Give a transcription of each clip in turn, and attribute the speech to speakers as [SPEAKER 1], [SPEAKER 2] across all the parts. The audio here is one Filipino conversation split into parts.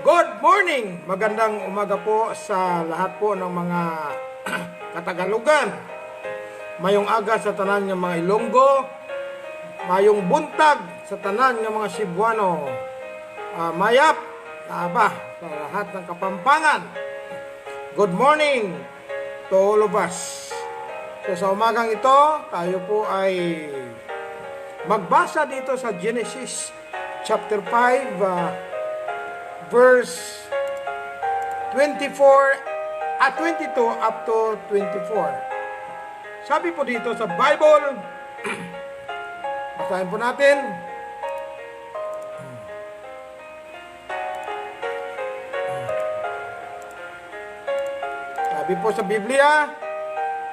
[SPEAKER 1] Good morning! Magandang umaga po sa lahat po ng mga Katagalugan. Mayong aga sa tanan ng mga Ilonggo. Mayong buntag sa tanan ng mga Cebuano. Mayap, sa lahat ng Kapampangan. Good morning to all of us. So sa umagang ito, tayo po ay magbasa dito sa Genesis chapter 5, verse 22 up to 24. Sabi po dito sa Bible, basahin po natin. Sabi po sa Biblia,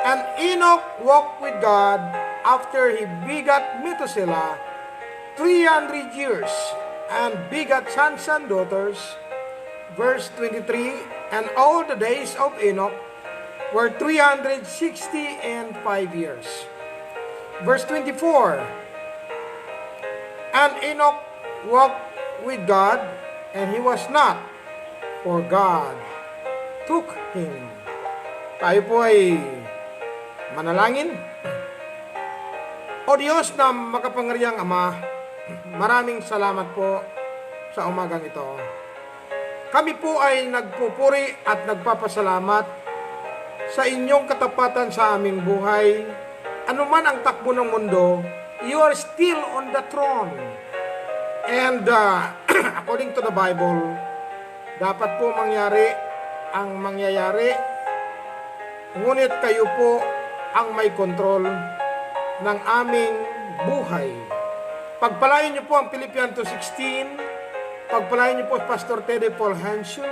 [SPEAKER 1] and Enoch walked with God after he begat Methuselah 300 years, and begat sons and daughters. Verse 23, and all the days of Enoch were 365 years. Verse 24, and Enoch walked with God, and he was not, for God took him. Tayo po ay manalangin. O Diyos na makapangyarihang Ama, maraming salamat po sa umagang ito. Kami po ay nagpupuri at nagpapasalamat sa inyong katapatan sa aming buhay. Ano man ang takbo ng mundo, you are still on the throne. And according to the Bible, dapat po mangyari ang mangyayari. Ngunit kayo po ang may kontrol ng aming buhay. Pagpalain niyo po ang Philippians 2:16. Pagpalain niyo po Pastor Teddy Fulgencio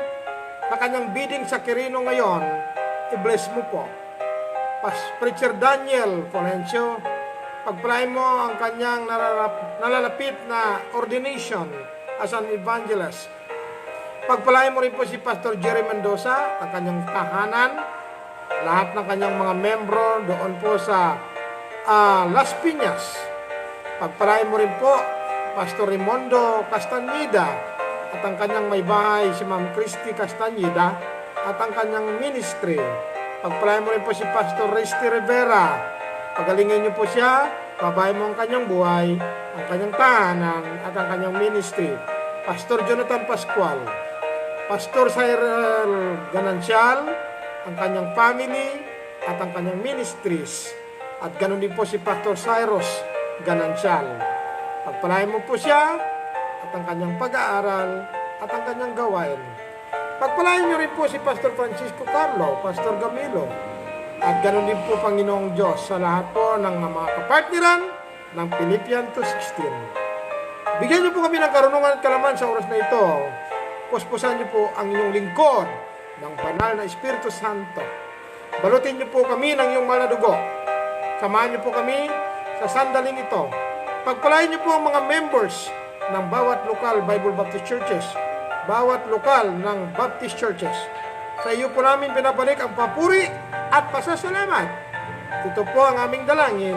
[SPEAKER 1] na kanyang bidding sa Quirino ngayon. I-bless mo po. Preacher Daniel Fulgencio, pagpalain mo ang kanyang nalalapit na ordination as an evangelist. Pagpalain mo rin po si Pastor Jerry Mendoza, ang kanyang tahanan, lahat ng kanyang mga membro doon po sa Las Piñas. Pagpalain mo rin po Pastor Raimundo Castañeda at ang kanyang may bahay si Ma'am Christy Castañeda at ang kanyang ministry. Pagpalain mo rin po si Pastor Resty Rivera. Pagalingin niyo po siya, babayin mo ang kanyang buhay, ang kanyang tahanan at ang kanyang ministry. Pastor Jonathan Pascual, Pastor Cyril Ganancial, ang kanyang family at ang kanyang ministries. At ganoon din po si Pastor Cyrus Ganancial. Pagpalain mo po siya at ang kanyang pag-aaral at ang kanyang gawain. Pagpalain niyo rin po si Pastor Francisco Carlo, Pastor Gamilo. At ganoon din po, Panginoong Diyos, sa lahat po ng mga kapartneran ng Philippians 2:16. Bigyan niyo po kami ng karunungan at kalaman sa oras na ito. Puspusan niyo po ang inyong lingkod ng banal na Espiritu Santo. Balutin niyo po kami ng iyong mahal na dugo. Samahan niyo po kami sa sandaling ito. Pagpalain niyo po ang mga members ng bawat lokal Bible Baptist Churches, bawat lokal ng Baptist Churches. Sa iyo po namin pinabalik ang papuri at pasasalamat. Ito po ang aming dalangin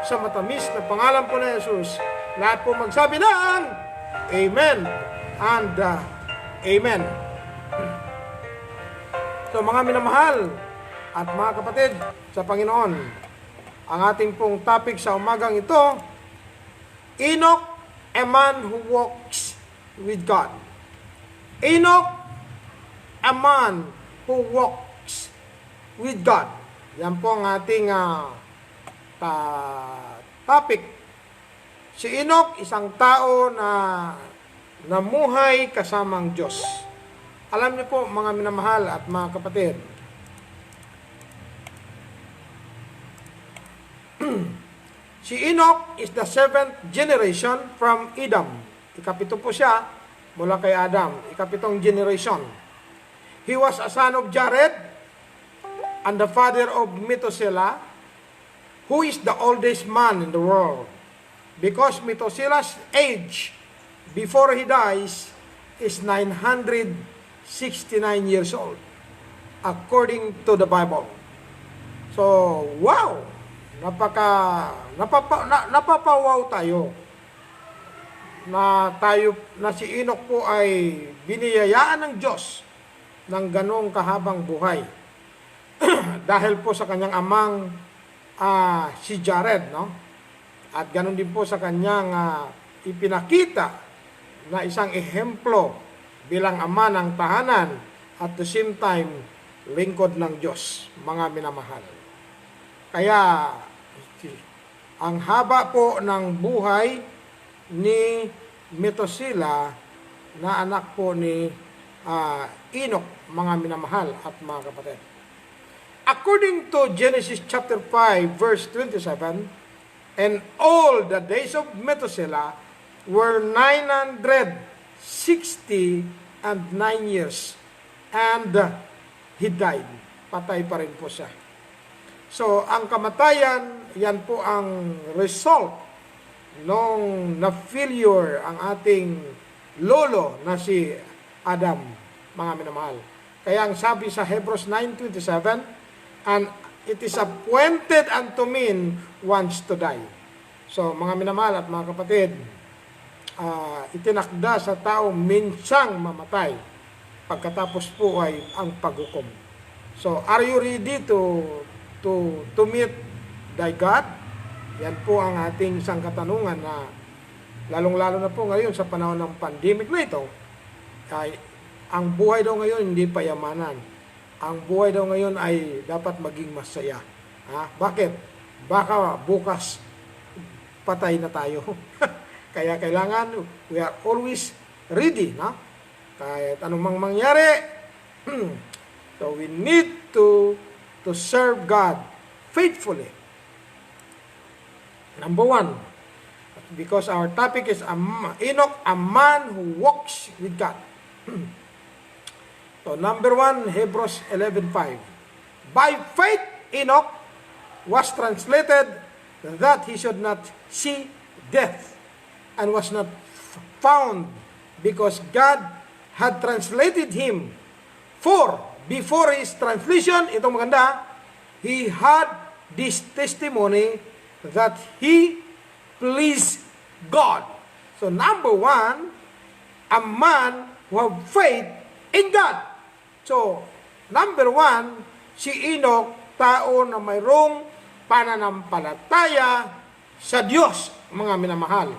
[SPEAKER 1] sa matamis na pangalan po na Jesus. Lahat po magsabi ng Amen and Amen. So mga minamahal at mga kapatid sa Panginoon, ang ating pong topic sa umagang ito, Enoch, a man who walks with God. Enoch, a man who walks with God. Yan po ang ating topic. Si Enoch, isang tao na namuhay kasamang Diyos. Alam niyo po, mga minamahal at mga kapatid, si Enoch is the 7th generation from Adam. Ikapito po siya mula kay Adam. Ikapitong generation. He was a son of Jared and the father of Methuselah, who is the oldest man in the world. Because Methuselah's age before he dies is 969 years old, according to the Bible. So, wow! Napapawaw tayo na si Enoch po ay biniyayaan ng Diyos ng ganong kahabang buhay. Dahil po sa kanyang amang si Jared, no? At ganon din po sa kanyang ipinakita na isang ehemplo bilang ama ng tahanan at the same time lingkod ng Diyos, mga minamahal. Kaya ang haba po ng buhay ni Methuselah na anak po ni Enoch, mga minamahal at mga kapatid. According to Genesis chapter 5 verse 27, and all the days of Methuselah were 960 and 9 years, and he died. Patay pa rin po siya. So, ang kamatayan, yan po ang result nung na-failure ang ating lolo na si Adam, mga minamahal. Kaya ang sabi sa Hebrews 9:27, and it is appointed unto men once to die. So, mga minamahal at mga kapatid, itinakda sa tao minsang mamatay. Pagkatapos po ay ang paghukom. So, are you ready to meet thy God? Yan po ang ating isang katanungan na lalong-lalo na po ngayon sa panahon ng pandemic na ito. Ang buhay daw ngayon hindi payamanan. Ang buhay daw ngayon ay dapat maging masaya. Bakit? Baka bukas patay na tayo. Kaya kailangan we are always ready, no? Kahit anumang mangyari. So we need to serve God faithfully. Number one, because our topic is Enoch, a man who walks with God. So number one, Hebrews 11:5. By faith, Enoch was translated that he should not see death, and was not found because God had translated him. For before his translation, itong maganda, he had this testimony that he pleased God. So number one, a man who have faith in God. So, number one, si Enoch, tao na mayroong pananampalataya sa Diyos, mga minamahal.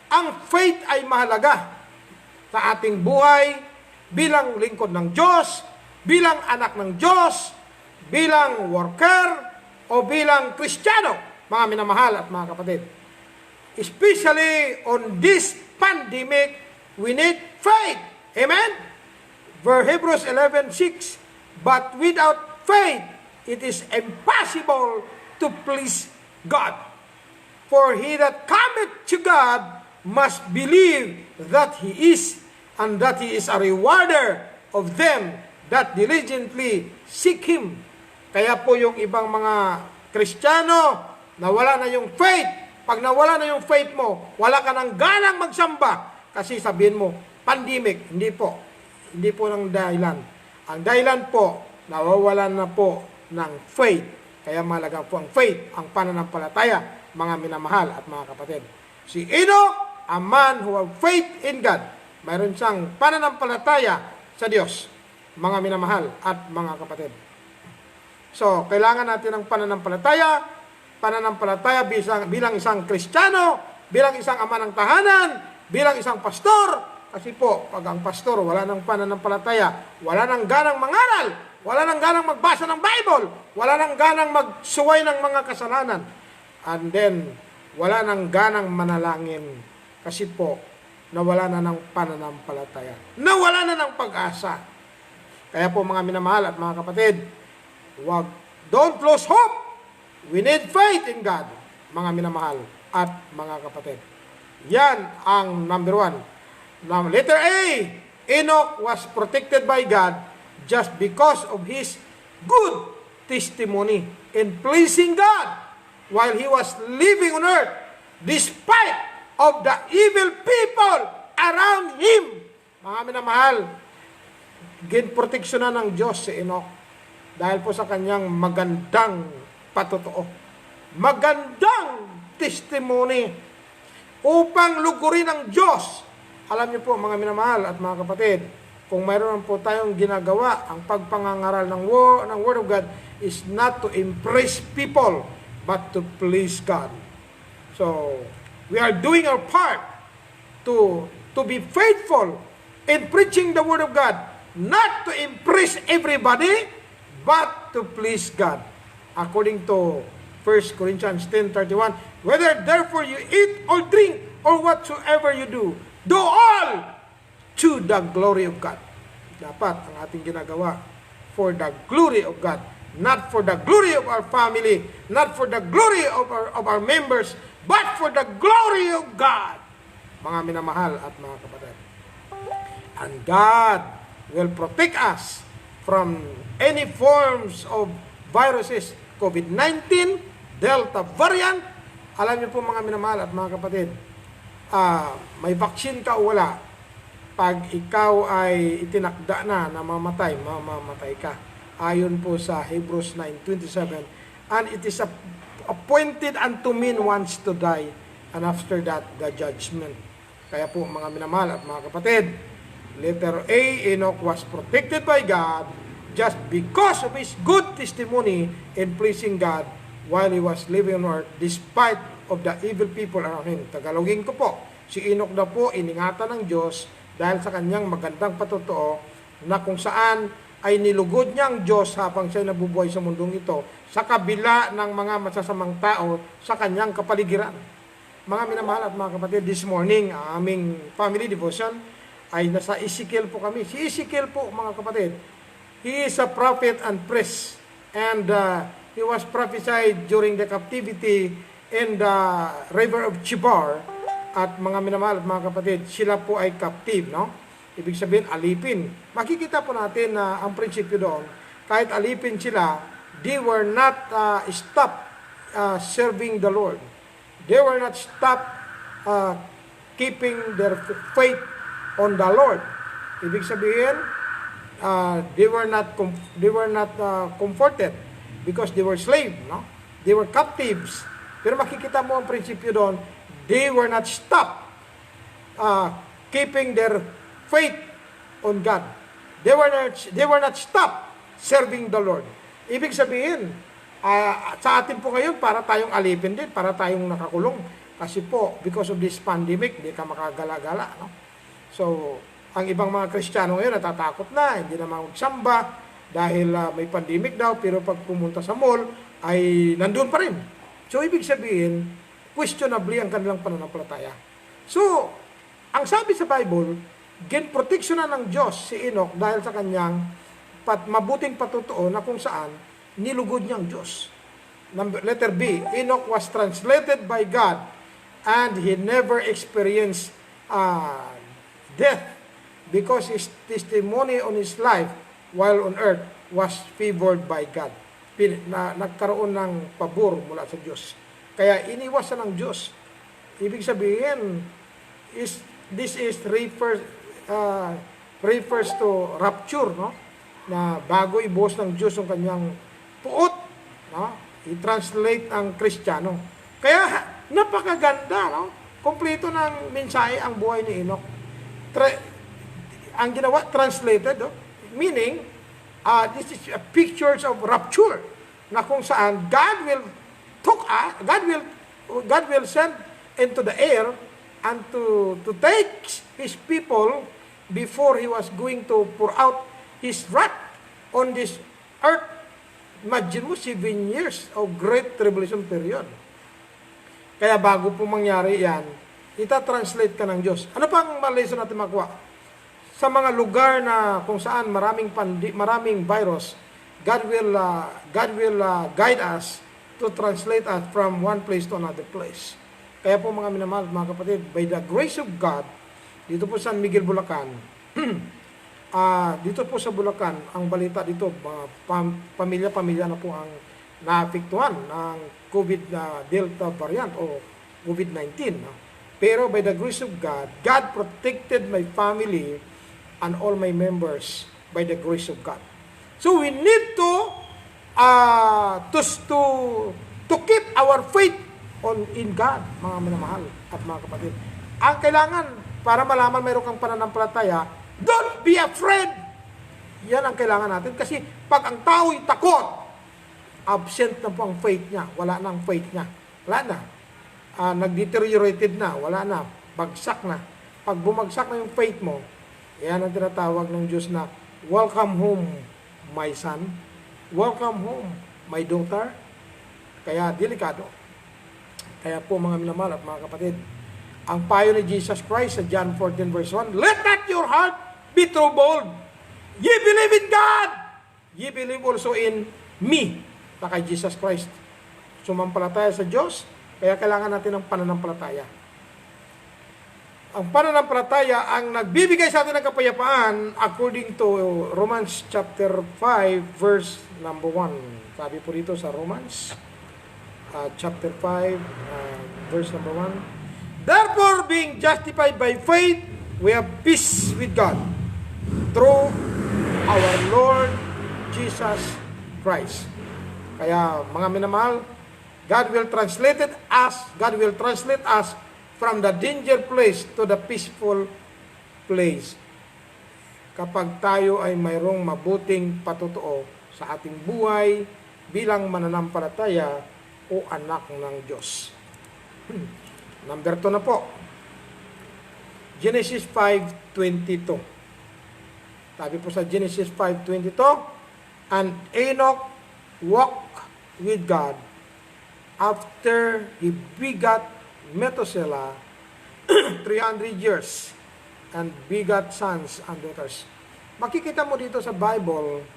[SPEAKER 1] Ang faith ay mahalaga sa ating buhay bilang lingkod ng Diyos, bilang anak ng Diyos, bilang worker, o bilang Kristiyano, mga minamahal at mga kapatid. Especially on this pandemic, we need faith. Amen? Hebrews 11:6, but without faith, it is impossible to please God. For he that cometh to God must believe that he is, and that he is a rewarder of them that diligently seek him. Kaya po yung ibang mga Kristiyano, nawala na yung faith. Pag nawala na yung faith mo, wala ka nang ganang magsamba. Kasi sabihin mo, pandemic, hindi po. Hindi po ng dahilan. Ang dahilan po, nawawalan na po ng faith. Kaya mahalaga po ang faith, ang pananampalataya, mga minamahal at mga kapatid. Si Enoch, a man who have faith in God. Mayroon siyang pananampalataya sa Diyos, mga minamahal at mga kapatid. So, kailangan natin ng pananampalataya bilang isang Kristiyano, bilang isang ama ng tahanan, bilang isang pastor. Kasi po, pag ang pastor wala nang pananampalataya, wala nang ganang mangaral, wala nang ganang magbasa ng Bible, wala nang ganang magsuway ng mga kasalanan, and then wala nang ganang manalangin. Kasi po, nawala na ng pananampalataya, nawala na ng pag-asa. Kaya po mga minamahal at mga kapatid, don't lose hope. We need faith in God, mga minamahal at mga kapatid. Yan ang number one. Now, letter A, Enoch was protected by God just because of his good testimony in pleasing God while he was living on earth, despite of the evil people around him. Mga minamahal, ginproteksyonan ng Diyos si Enoch dahil po sa kanyang magandang patotoo, magandang testimony. upang lugurin ng Diyos. Alam niyo po mga minamahal at mga kapatid, kung mayroon po tayong ginagawa, ang pagpangangaral ng Word of God is not to impress people, but to please God. So, we are doing our part to be faithful in preaching the Word of God, not to impress everybody, but to please God. According to 1 Corinthians 10:31, whether therefore you eat or drink or whatsoever you do, do all to the glory of God. Dapat ang ating ginagawa for the glory of God, not for the glory of our family, not for the glory of our members, but for the glory of God. Mga minamahal at mga kapatid. And God will protect us from any forms of viruses, COVID-19, Delta variant. Alam niyo po mga minamahal at mga kapatid, may vaccine ka o wala, pag ikaw ay itinakda na mamamatay, mamamatay ka. Ayon po sa Hebrews 9:27, and it is appointed unto men once to die, and after that, the judgment. Kaya po mga minamahal at mga kapatid, letter A, Enoch was protected by God just because of his good testimony in pleasing God while he was living on earth, despite of the evil people around him. Tagalogin ko po, si Enoch na po iningatan ng Diyos dahil sa kanyang magandang patotoo na kung saan ay nilugod niya ang Diyos habang siya nabubuhay sa mundong ito sa kabila ng mga masasamang tao sa kanyang kapaligiran. Mga minamahal at mga kapatid, this morning, aming family devotion ay nasa Ezekiel po kami. Si Ezekiel po, mga kapatid, he is a prophet and priest, and he was prophesied during the captivity in the river of Chebar. At mga minamahal at mga kapatid, sila po ay captive, no? Ibig sabihin, alipin. Makikita po natin na ang prinsipyo doon, kahit alipin sila, they were not stopped serving the Lord. They were not stopped keeping their faith on the Lord. Ibig sabihin, they were not comforted because they were slaves, no? They were captives. Pero makikita mo ang prinsipyo doon, they were not stopped keeping their faith on God. They were not stopped serving the Lord. Ibig sabihin, sa atin po ngayon, para tayong alipin din, para tayong nakakulong. Kasi po, because of this pandemic, hindi ka makagala-gala. No? So, ang ibang mga Kristiyano ngayon, natatakot na, hindi na magsamba dahil may pandemic daw, pero pag pumunta sa mall, ay nandun pa rin. So, ibig sabihin, questionably ang kanilang pananampalataya. So, ang sabi sa Bible, ginproteksyonan ng Diyos si Enoch dahil sa kanyang mabuting patutuo na kung saan nilugod niya ang Diyos. Letter B, Enoch was translated by God and he never experienced death because his testimony on his life while on earth was favored by God. Nagkaroon ng pabor mula sa Diyos. Kaya iniwasan ng Diyos. Ibig sabihin, this refers to rapture, no? Na bago ibuhos ng Diyos ang kanyang puot, no? I-translate ang Kristiyano. Kaya napakaganda, no? Kompleto ng mensahe ang buhay ni Enoch. Ang ginawa, translated, no? Meaning, this is pictures of rapture, na kung saan God will send into the air and to take his people before he was going to pour out his wrath on this earth. Imagine mo, 7 years of great tribulation period. Kaya bago po mangyari yan, ita-translate ka ng Diyos. Ano pang lesson natin makuha? Sa mga lugar na kung saan maraming virus, God will guide us to translate us from one place to another place. Kaya po mga minamahal, mga kapatid, by the grace of God, dito po sa San Miguel, Bulacan, dito po sa Bulacan, ang balita dito, pamilya-pamilya na po ang naapektuhan ng COVID Delta variant o COVID-19. No? Pero by the grace of God, God protected my family and all my members by the grace of God. So we need to keep our faith in God, mga minamahal at mga kapatid. Ang kailangan, para malaman mayroon kang pananampalataya, don't be afraid. Yan ang kailangan natin. Kasi pag ang tao'y takot, absent na po ang faith niya. Wala na ang faith niya. Wala na. Nag-deteriorated na. Wala na. Bagsak na. Pag bumagsak na yung faith mo, yan ang tinatawag ng Diyos na, welcome home, my son. Welcome home, my daughter. Kaya delikado. Kaya po mga minamahal at mga kapatid, ang payo ni Jesus Christ sa John 14 verse 1, let not your heart be troubled. Ye believe in God. Ye believe also in me. Na kay Jesus Christ. Sumampalataya sa Diyos, kaya kailangan natin ng pananampalataya. Ang pananampalataya ang nagbibigay sa atin ng kapayapaan according to Romans chapter 5 verse number 1. Sabi po dito sa Romans chapter 5 verse number 1. Therefore, being justified by faith, we have peace with God through our Lord Jesus Christ. Kaya mga minamahal, God will translate us from the danger place to the peaceful place. Kapag tayo ay mayroong mabuting patutuo sa ating buhay bilang mananampalataya o anak ng Diyos. Number 2 na po. Genesis 5:22. Sabi po sa Genesis 5:22, and Enoch walked with God after he begat Methuselah 300 years and begat sons and daughters. Makikita mo dito sa Bible,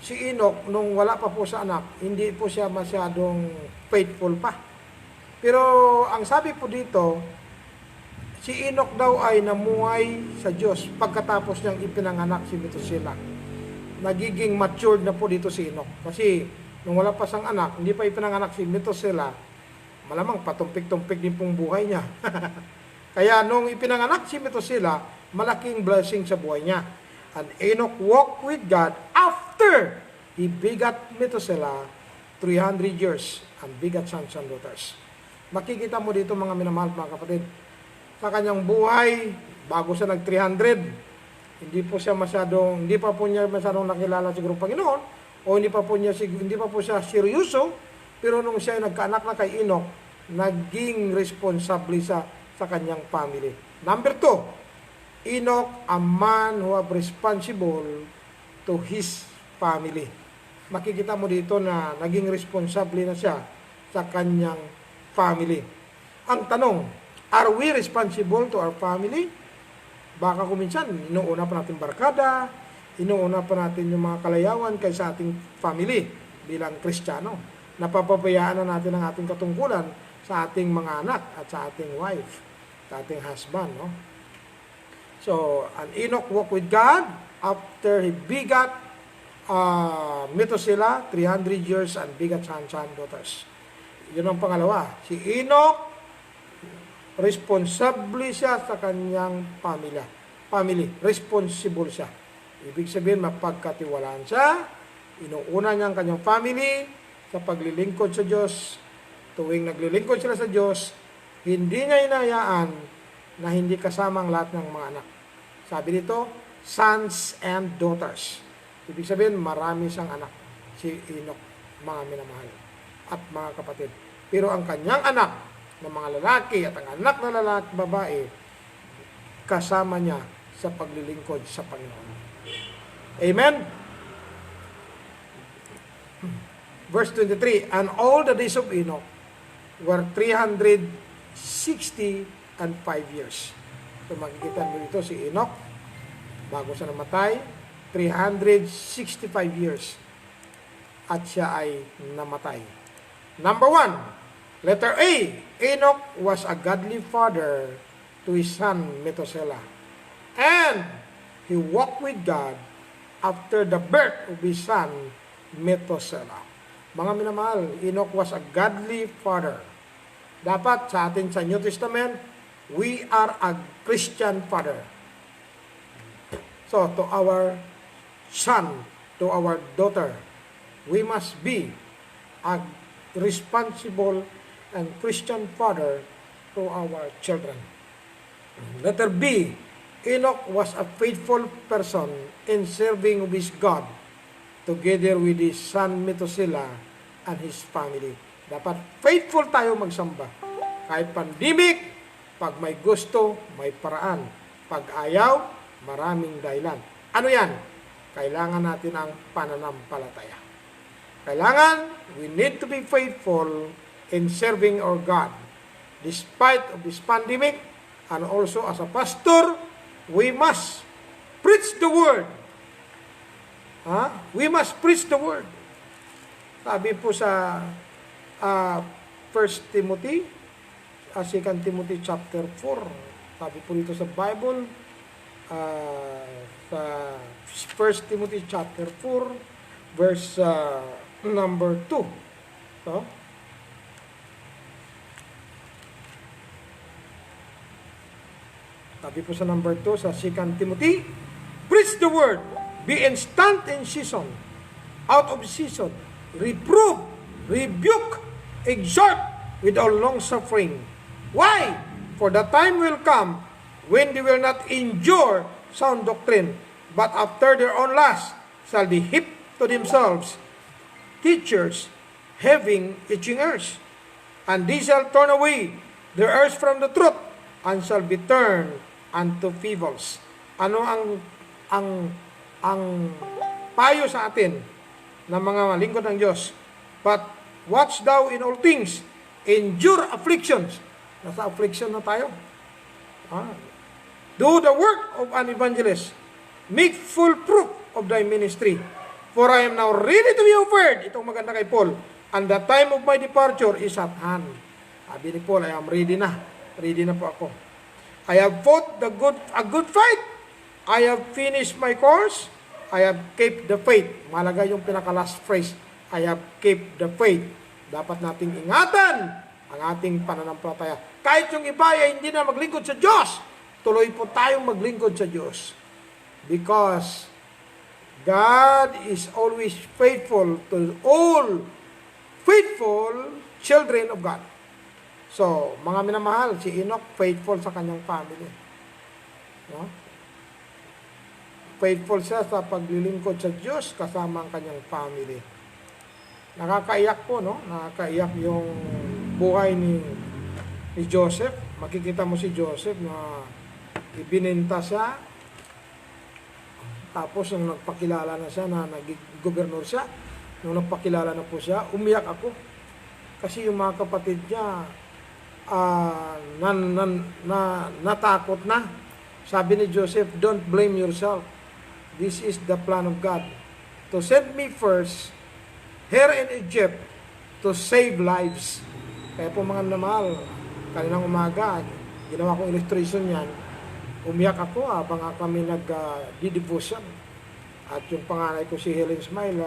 [SPEAKER 1] si Enoch nung wala pa po sa anak, hindi po siya masyadong faithful pa. Pero ang sabi po dito, si Enoch daw ay namuhay sa Diyos pagkatapos niyang ipinanganak si Methuselah. Nagiging matured na po dito si Enoch. Kasi nung wala pa siyang anak, hindi pa ipinanganak si Methuselah, malamang patumpik-tumpik din pong buhay niya. Kaya nung ipinanganak si Methuselah, malaking blessing sa buhay niya. And Enoch walked with God after he begat Methuselah 300 years and begat sons and daughters. Makikita mo dito mga minamahal mga kapatid, sa kanyang buhay, bago siya nag-300, hindi pa po niya masyadong nakilala siguro Panginoon, o hindi pa po siya seryoso, pero nung siya ay nagkaanak na kay Enoch, naging responsable sa kanyang family. Number 2, Enoch, a man who was responsible to his family. Makikita mo dito na naging responsable na siya sa kanyang family. Ang tanong, are we responsible to our family? Baka kuminsan, inuuna pa natin barkada, inuuna pa natin yung mga kalayawan kaysa ating family bilang Kristiyano. Napapabayaan na natin ang ating katungkulan sa ating mga anak at sa ating wife, sa ating husband. No? So, an Enoch walked with God after he begat Methuselah 300 years and begat sons and daughters. Yun ang pangalawa. Si Enoch, responsable siya sa kanyang family. Responsible siya. Ibig sabihin, mapagkatiwalaan siya. Inuuna niya ang kanyang family sa paglilingkod sa Diyos. Tuwing naglilingkod sila sa Diyos, hindi niya inayaan na hindi kasama ang lahat ng mga anak. Sabi dito, sons and daughters. Ibig sabihin, marami siyang anak. Si Enoch, mga minamahal at mga kapatid. Pero ang kanyang anak na mga lalaki at ang anak na lalaki, babae, kasama niya sa paglilingkod sa Panginoon. Amen? Verse 23, and all the days of Enoch were 360 and 5 years. So makikita mo dito si Enoch, bago siya namatay, 365 years. At siya ay namatay. Number 1, letter A, Enoch was a godly father to his son Methuselah. And he walked with God after the birth of his son Methuselah. Mga minamahal, Enoch was a godly father. Dapat sa atin sa New Testament, we are a Christian father. So, to our son, to our daughter, we must be a responsible and Christian father to our children. Letter B, Enoch was a faithful person in serving with God together with his son Methuselah and his family. Dapat faithful tayo magsamba. Kahit pandemic, pag may gusto, may paraan. Pag ayaw, maraming dahilan. Ano yan? Kailangan natin ang pananampalataya. Kailangan, we need to be faithful in serving our God. Despite of this pandemic, and also as a pastor, we must preach the word. We must preach the word. Sabi po sa 1 Timothy, 2 Timothy chapter 4, sabi po dito sa Bible, sa 1 Timothy chapter 4, verse number 2. So, sabi po sa number 2 sa 2 Timothy, preach the word, be instant in season, out of season, reprove, rebuke, exhort with all long suffering. Why? For the time will come when they will not endure sound doctrine, but after their own lust shall they heap to themselves teachers having itching ears, and they shall turn away their ears from the truth, and shall be turned unto fables. Ano ang payo sa atin ng mga lingkod ng Diyos? But watch thou in all things, endure afflictions. Nasa affliction na tayo. Do the work of an evangelist. Make full proof of thy ministry. For I am now ready to be offered. Itong maganda kay Paul. And the time of my departure is at hand. Sabi ni Paul, I am ready na. Ready na po ako. I have fought a good fight. I have finished my course. I have kept the faith. Malaga yung pinaka-last phrase. I have kept the faith. Dapat nating ingatan ang ating pananampalataya. Kahit yung iba ay hindi na maglingkod sa Diyos, tuloy po tayong maglingkod sa Diyos. Because God is always faithful to all faithful children of God. So, mga minamahal, si Enoch faithful sa kanyang family. No? Faithful siya sa paglilingkod sa Diyos kasama ang kanyang family. Nakakaiyak po, no? Nakakaiyak yung buhay ni Joseph. Makikita mo si Joseph na ibininta siya. Tapos nung nagpakilala na siya na nag-gobernador siya, nung nagpakilala na po siya, umiyak ako. Kasi yung mga kapatid niya, natakot na. Sabi ni Joseph, don't blame yourself. This is the plan of God. To send me first here in Egypt to save lives. Kaya po mga namahal, kaninang umaga, ginawa kong illustration yan. Umiyak ako habang kami nag-devotion. At yung panganay ko si Helen Smile,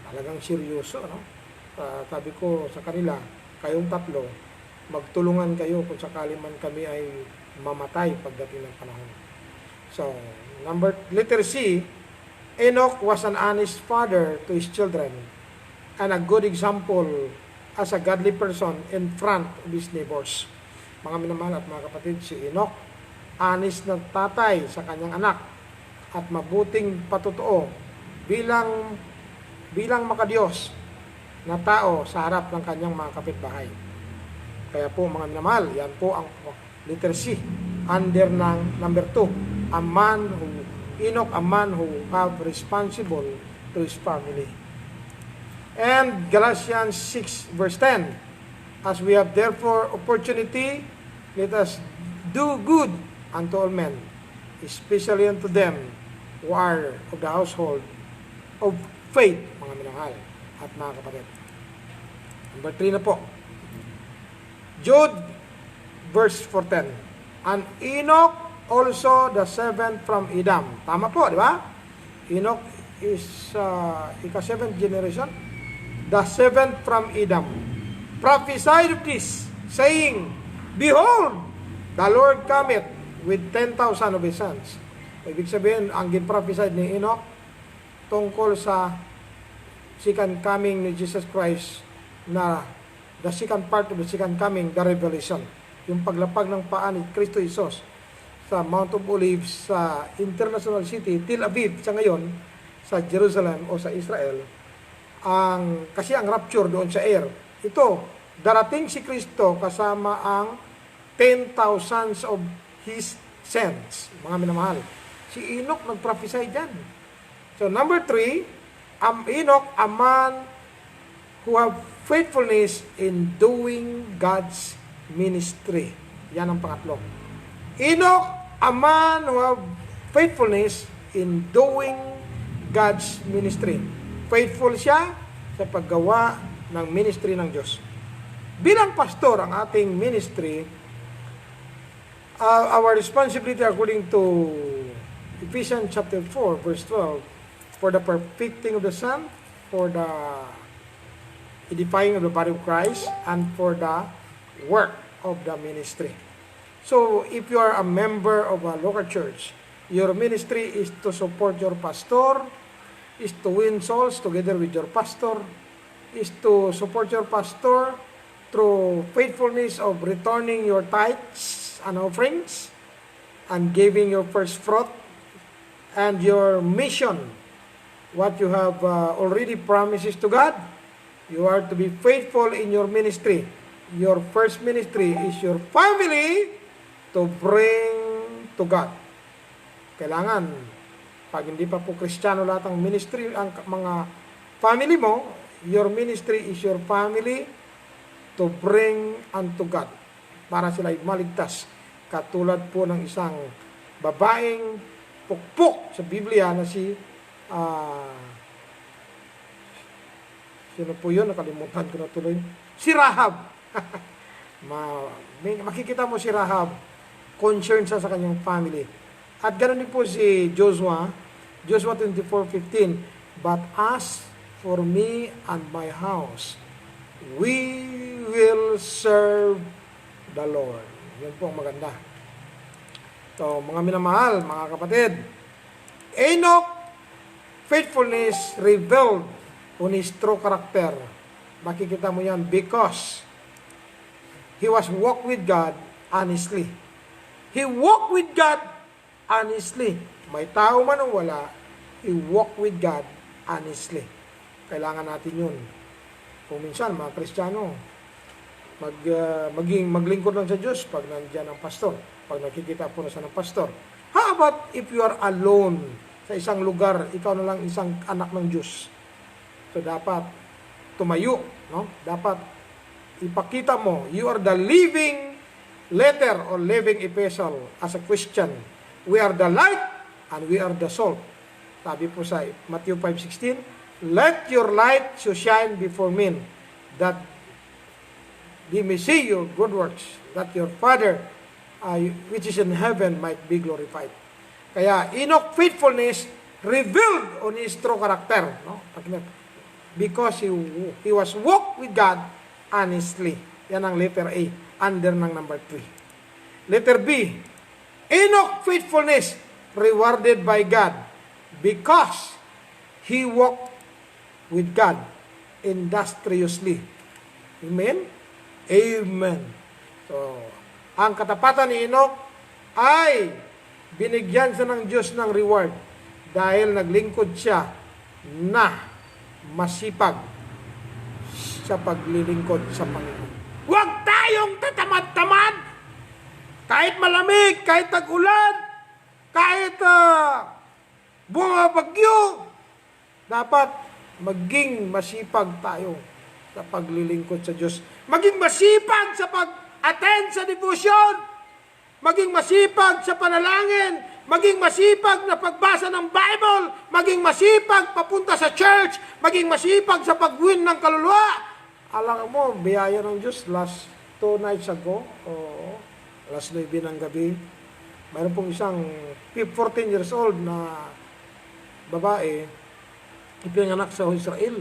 [SPEAKER 1] talagang seryoso. No? Sabi ko sa kanila, kayong tatlo, magtulungan kayo kung sakali man kami ay mamatay pagdating ng panahon. So, letter C, Enoch was an honest father to his children and a good example as a godly person in front of his neighbors. Mga minamahal at mga kapatid, si Enoch, honest na tatay sa kanyang anak at mabuting patotoo bilang makadiyos na tao sa harap ng kanyang mga kapitbahay. Kaya po mga minamahal, yan po ang letter C, under ng number 2, Enoch, a man who have responsible to his family. And Galatians 6 verse 10, as we have therefore opportunity, let us do good unto all men, especially unto them who are of the household of faith, mga minamahal at mga kapatid. Number 3 na po, Jude verse 4:10, and Enoch also the seventh from Adam. Tama po, di ba? Enoch is ika-7th generation, the seventh from Adam. Prophesied of this, saying, behold, the Lord cometh with 10,000 of his sons. Ibig sabihin, ang gin-prophesied ni Enoch tungkol sa second coming ni Jesus Christ na the second part of the second coming, the revelation. Yung paglapag ng paa ni Kristo Jesus sa Mount of Olives sa International City, Tel Aviv sa ngayon, sa Jerusalem o sa Israel, kasi ang rapture doon sa air. Ito, darating si Kristo kasama ang 10,000 of His saints, mga minamahal. Si Enoch nag-prophesy dyan. So number 3, Enoch, a man who have faithfulness in doing God's ministry. Yan ang pangatlo. Enoch, a man who have faithfulness in doing God's ministry. Faithful siya sa paggawa ng ministry ng Diyos. Bilang pastor, ang ating ministry, our responsibility according to Ephesians chapter 4, verse 12, for the perfecting of the Son, for the edifying of the body of Christ, and for the work of the ministry. So, if you are a member of a local church, your ministry is to support your pastor, is to win souls together with your pastor, is to support your pastor through faithfulness of returning your tithes and offerings, and giving your first fruit, and your mission, what you have already promises to God. You are to be faithful in your ministry. Your first ministry is your family to bring to God. Kailangan, pag hindi pa po Kristiyano lahat ang ministry, ang mga family mo, your ministry is your family to bring unto God. Para sila ay maligtas. Katulad po ng isang babaeng pukpok sa Biblia na si sino po yun? Nakalimutan ko na tuloy. Si Rahab. Makikita mo si Rahab, concerned siya sa kanyang family. At ganoon din po si Joshua 24:15, but as for me and my house, we will serve the Lord. Yan po ang maganda. So, mga minamahal, mga kapatid, Enoch, faithfulness revealed on his true character. Makikita mo yan because he was walk with God honestly. He walked with God honestly. May tao man o wala, he walked with God honestly. Kailangan natin yun. Kung minsan, mga Kristiyano, maglingkod lang sa Diyos pag nandiyan ang pastor, pag nakikita po na siya ng pastor. How about if you are alone sa isang lugar, ikaw na lang isang anak ng Diyos? So, dapat tumayo, no? Dapat ipakita mo, you are the living letter or living epistle as a Christian. We are the light and we are the salt. Sabi po sa Matthew 5:16, let your light so shine before men that they may see your good works, that your Father which is in heaven might be glorified. Kaya Enoch faithfulness revealed on his true character, no? Because he was walked with God honestly. Yan ang letter A, under ng number 3. Letter B, Enoch faithfulness rewarded by God because he walked with God industriously. Amen? Amen. So, ang katapatan ni Enoch ay binigyan siya ng Diyos ng reward dahil naglingkod siya na masipag sa paglilingkod sa Panginoon. Huwag tayong tatamad-tamad! Kahit malamig, kahit tag-ulan, kahit bumabagyo, dapat maging masipag tayo sa paglilingkod sa Diyos. Maging masipag sa pag-attend sa devotion. Maging masipag sa panalangin. Maging masipag na pagbasa ng Bible. Maging masipag papunta sa church. Maging masipag sa pag-win ng kaluluwa. Alam mo, biyaya ng Diyos last 2 nights ago, alas 9 ng gabi, mayroon pong isang 14 years old na babae, ipinanganak sa Israel.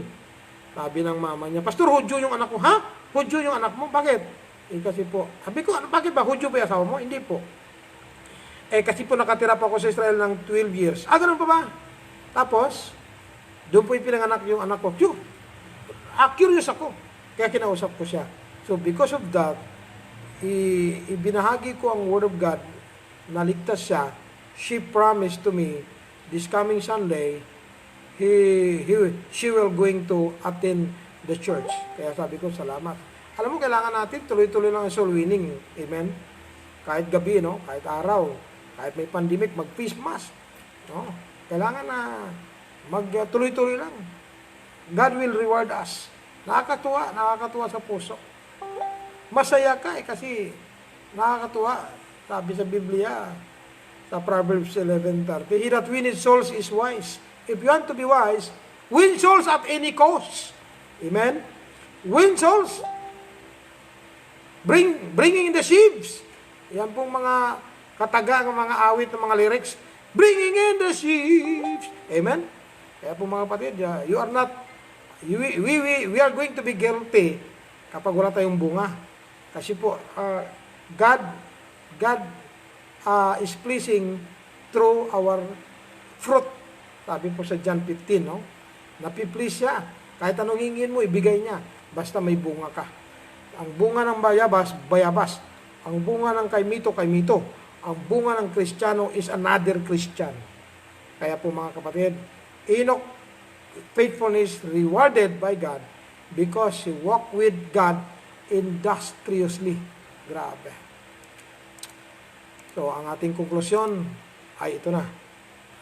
[SPEAKER 1] Sabi ng mama niya, Pastor, Hudyo yung anak ko. Ha? Hudyo yung anak mo? Bakit? Kasi po, sabi ko, bakit ba? Hudyo ba yung asawa mo? Hindi po. Kasi po nakatira po ako sa Israel ng 12 years. Ganun pa ba? Tapos, doon po ipinanganak yung anak ko. Curious ako. Kaya kinausap ko siya. So because of that, ibinahagi ko ang Word of God, naligtas siya. She promised to me, this coming Sunday, she will going to attend the church. Kaya sabi ko, salamat. Alam mo, kailangan natin tuloy-tuloy lang ang soul winning. Amen? Kahit gabi, no? Kahit araw, kahit may pandemic, mag-peace mass. No? Kailangan na mag-tuloy-tuloy lang. God will reward us. Nakakatuwa sa puso. Masaya ka kasi nakakatuwa. Sabi sa Biblia, sa Proverbs 11:30, he that winneth souls is wise. If you want to be wise, win souls at any cost. Amen? Win souls. Bringing the sheaves. Yan pong mga katagang mga awit ng mga lyrics. Bringing in the sheaves. Amen? Kaya po mga kapatid, you are not, we are going to be guilty kapag wala tayong bunga. Kasi po, God is pleasing through our fruit. Sabi po sa John 15, no? Napiplease siya. Kahit anong hingin mo, ibigay niya. Basta may bunga ka. Ang bunga ng bayabas. Ang bunga ng kaimito. Ang bunga ng Kristiyano is another Christian. Kaya po mga kapatid, Enoch faithfulness rewarded by God because he walked with God industriously. Grabe. So, ang ating konklusyon ay ito na.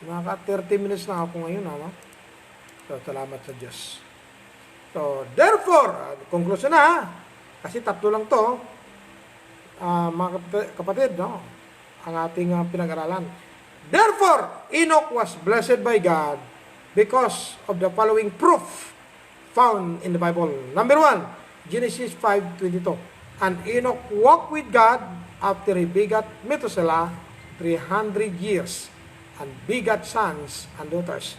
[SPEAKER 1] Naka 30 minutes na ako ngayon, ano? So, salamat sa Diyos. So, therefore, konklusyon na, kasi tatlo lang to, mga kapatid, no? Ang ating pinag-aralan. Therefore, Enoch was blessed by God because of the following proof found in the Bible. Number 1, Genesis 5:22. And Enoch walked with God after he begat Methuselah 300 years and begat sons and daughters.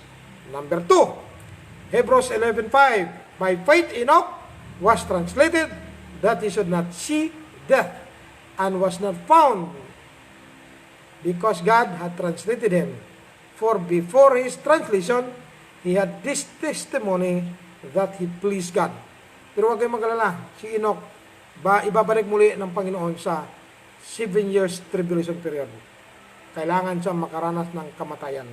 [SPEAKER 1] Number 2, Hebrews 11:5. By faith Enoch was translated that he should not see death and was not found because God had translated him. For before his translation, he had this testimony that he pleased God. Pero huwag kayong mag-alala, si Enoch, ibabalik muli ng Panginoon sa 7 years tribulation period. Kailangan siya makaranas ng kamatayan.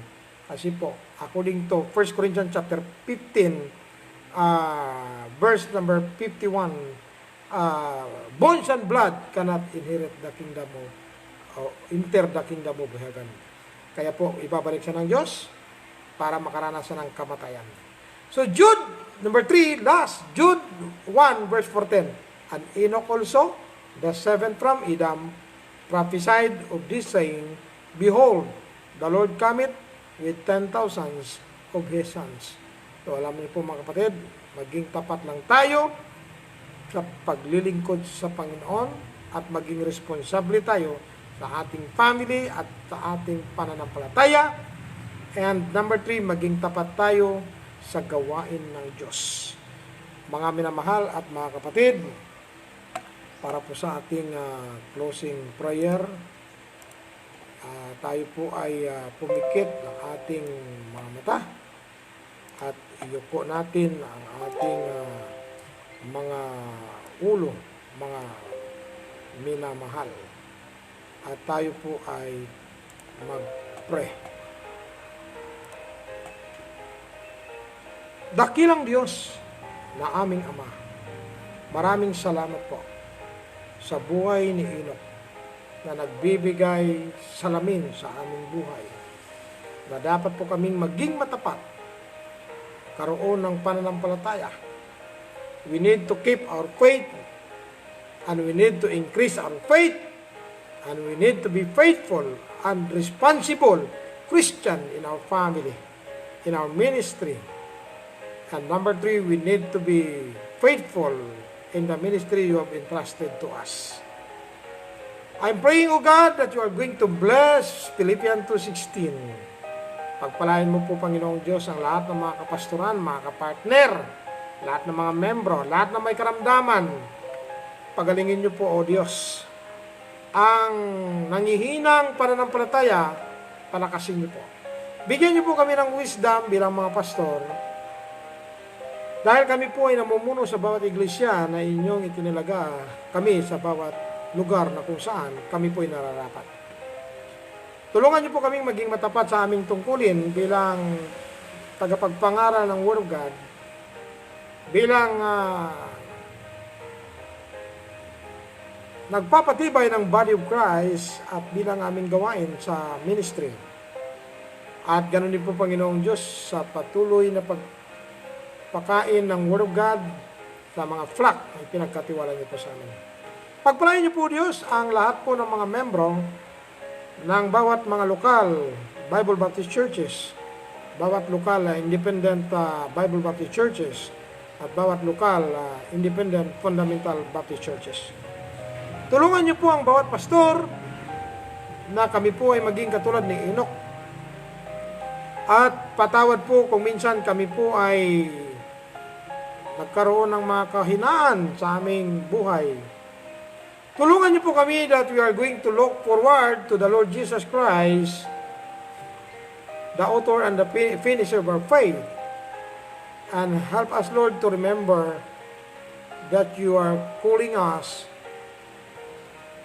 [SPEAKER 1] Kasi po, according to 1 Corinthians chapter 15, verse number 51, bones and blood cannot inherit the kingdom of, enter the kingdom of heaven. Kaya po, ibabalik siya ng Diyos para makaranas siya ng kamatayan. So, Jude, number 3, last, Jude 1, verse 14. And Enoch also, the seventh from Edom, prophesied of this saying, Behold, the Lord cometh with 10,000 of his sons. So, alam niyo po mga kapatid, maging tapat lang tayo sa paglilingkod sa Panginoon at maging responsable tayo sa ating family at sa ating pananampalataya. And number 3, maging tapat tayo sa gawain ng Diyos. Mga minamahal at mga kapatid, para po sa ating closing prayer, tayo po ay pumikit ng ating mga mata at iyuko natin ang ating mga ulo, mga minamahal. At tayo po ay mag-pray. Dakilang Diyos na aming Ama, maraming salamat po sa buhay ni Enoch na nagbibigay salamin sa aming buhay, na dapat po kaming maging matapat, karoon ng pananampalataya. We need to keep our faith, and we need to increase our faith, and we need to be faithful and responsible Christian in our family, in our ministry. And number 3, we need to be faithful in the ministry you have entrusted to us. I'm praying, O God, that you are going to bless Philippians 2:16. Pagpalain mo po, Panginoong Diyos, ang lahat ng mga kapastoran, mga kapartner, lahat ng mga membro, lahat ng may karamdaman. Pagalingin niyo po, O Diyos, ang nangihinang pananampalataya, palakasin niyo po. Bigyan niyo po kami ng wisdom bilang mga pastor Dahil kami po ay namumuno sa bawat iglesia na inyong itinilaga kami sa bawat lugar na kung saan kami po ay nararapat. Tulungan niyo po kaming maging matapat sa aming tungkulin bilang tagapagpangaral ng Word of God, bilang nagpapatibay ng body of Christ at bilang aming gawain sa ministry. At ganoon din po, Panginoong Diyos, sa patuloy na pagpakain ng Word of God sa mga flock na pinagkatiwala niyo po sa amin. Pagpalain niyo po, Diyos, ang lahat po ng mga membro ng bawat mga lokal Bible Baptist churches, bawat lokal independent Bible Baptist churches, at bawat lokal independent fundamental Baptist churches. Tulungan niyo po ang bawat pastor na kami po ay maging katulad ni Enoch. At patawad po kung minsan kami po ay nagkaroon ng mga kahinaan sa aming buhay. Tulungan niyo po kami that we are going to look forward to the Lord Jesus Christ, the author and the finisher of our faith. And help us, Lord, to remember that you are calling us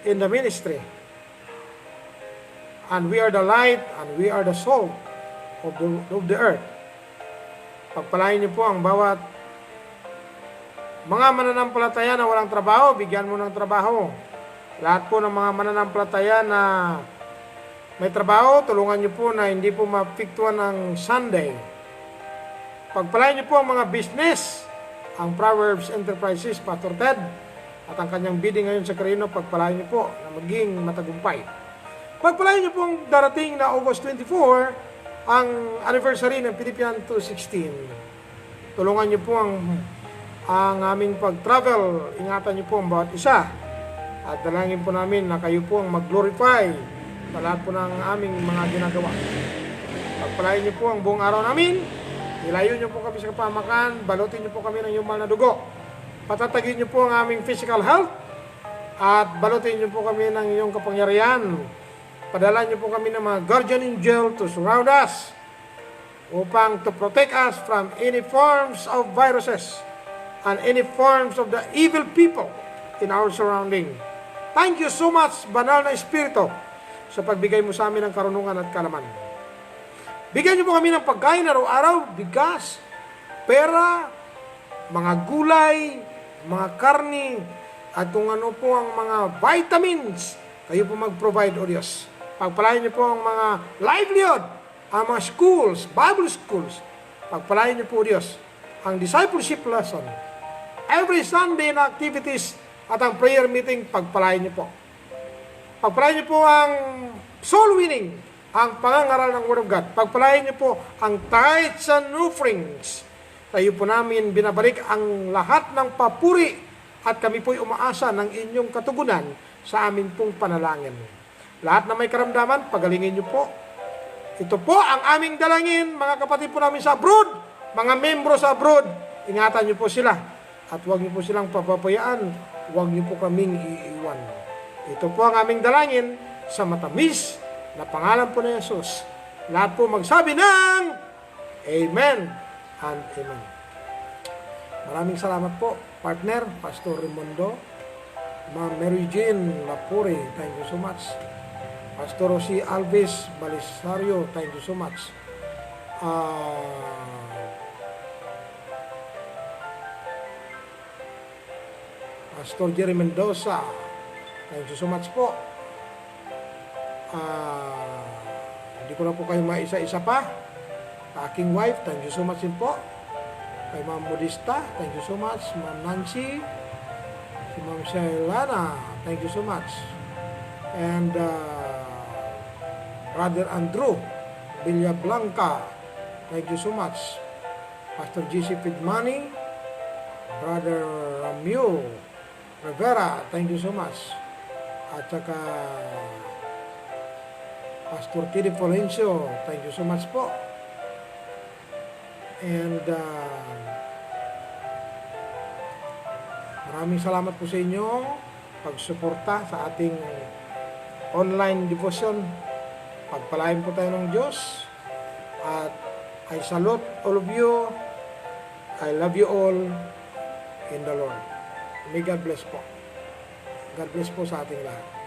[SPEAKER 1] in the ministry. And we are the light and we are the salt of the earth. Pagpalain niyo po ang bawat mga mananampalataya na walang trabaho, bigyan mo ng trabaho. Lahat po ng mga mananampalataya na may trabaho, tulungan niyo po na hindi po mapiktuan ng Sunday. Pagpalain niyo po ang mga business, ang Proverbs Enterprises, Pastor Ted, at ang kanyang bidding ngayon sa Carino, pagpalain niyo po na maging matagumpay. Pagpalain niyo po ang darating na August 24, ang anniversary ng Philippians 2:16. Tulungan niyo po ang aming pag-travel. Ingatan niyo po ang bawat isa. At dalangin po namin na kayo po ang mag-glorify sa lahat po ng aming mga ginagawa. Pagpalain niyo po ang buong araw namin. Ilayo niyo po kami sa kapamakan. Balutin niyo po kami ng yumal na dugo. Patatagin niyo po ang aming physical health. At balutin niyo po kami ng iyong kapangyarihan. Padala niyo po kami ng mga guardian angel to surround us upang to protect us from any forms of viruses and any forms of the evil people in our surrounding. Thank you so much, Banal na Espiritu, sa pagbigay mo sa amin ng karunungan at kalaman. Bigyan niyo po kami ng pagkain araw-araw, bigas, pera, mga gulay, mga karni, at kung ano po ang mga vitamins, kayo po mag-provide, O Diyos. Pagpalain niyo po ang mga livelihood, ang mga schools, Bible schools. Pagpalain niyo po, Diyos, ang discipleship lesson, every Sunday na activities at ang prayer meeting, pagpalain niyo po. Pagpalain niyo po ang soul winning, ang pangangaral ng Word of God. Pagpalain niyo po ang tithes and offerings. Tayo po namin binabalik ang lahat ng papuri at kami po'y umaasa ng inyong katugunan sa amin pong panalangin. Lahat na may karamdaman, pagalingin niyo po. Ito po ang aming dalangin, mga kapatid po namin sa abroad, mga membro sa abroad. Ingatan niyo po sila at huwag niyo po silang papapayaan, huwag niyo po kaming iiwan. Ito po ang aming dalangin sa matamis na pangalan po ni Jesus. Lahat po magsabi ng Amen and Amen. Maraming salamat po, partner, Pastor Raimundo, Ma'am Mary Jane Lapore, thank you so much. Pastor Rosie Alves Balisario, thank you so much. Pastor Jerry Mendoza, thank you so much po. Hindi ko na po kayo maisa-isa pa. Aking wife, thank you so much din po. Kay Ma'am Modista, thank you so much. Ma'am Nancy, si Ma'am Shailana, thank you so much. And Brother Andrew Villablanca, thank you so much. Pastor J.C. Pigmani, Brother Ramyo Rivera, thank you so much. At saka Pastor Tidi Polencio, thank you so much po. And maraming salamat po sa inyo pagsuporta sa ating online devotion. Pagpalain po tayo ng Diyos. At I salute all of you I love you all in the Lord. May God bless po. God bless po sa ating lahat.